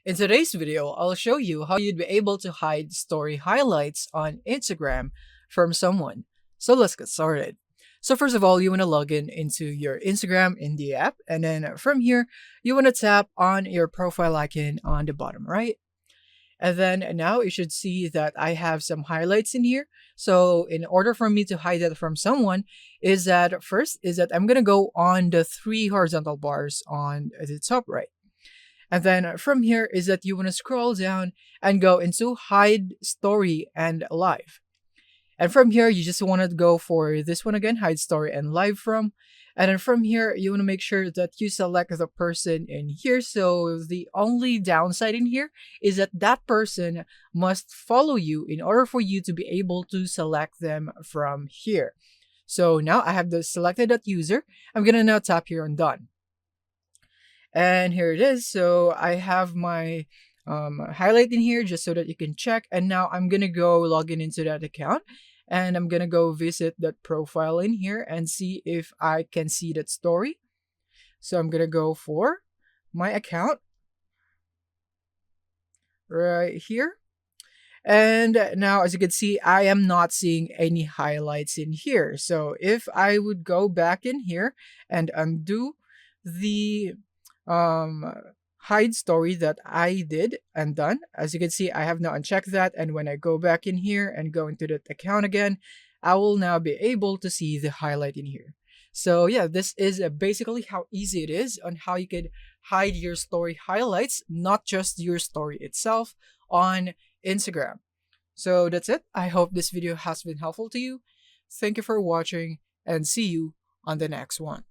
In today's video, I'll show you how you'd be able to hide story highlights on Instagram from someone. So let's get started. So first of all, you want to log in into your Instagram in the app, and then from here, you want to tap on your profile icon on the bottom right. And then now you should see that I have some highlights in here. So in order for me to hide that from someone, is that first is that I'm gonna go on the three horizontal bars on the top right. And then from here is that you want to scroll down and go into hide story and live. And from here, you just want to go for this one again, hide story and live from. And then from here, you want to make sure that you select the person in here. So the only downside in here is that that person must follow you in order for you to be able to select them from here. So now I have selected that user. I'm going to now tap here on done. And here it is. So I have my highlight in here just so that you can check. And now I'm going to go log in into that account. And I'm going to go visit that profile in here and see if I can see that story. So I'm going to go for my account right here. And now, as you can see, I am not seeing any highlights in here. So if I would go back in here and undo the um hide story that I did and done. As you can see, I have now unchecked that, and when I go back in here and go into that account again, I will now be able to see the highlight in here. So yeah, this is basically how easy it is on how you could hide your story highlights, not just your story itself, on Instagram. So that's it. I hope this video has been helpful to you. Thank you for watching and see you on the next one.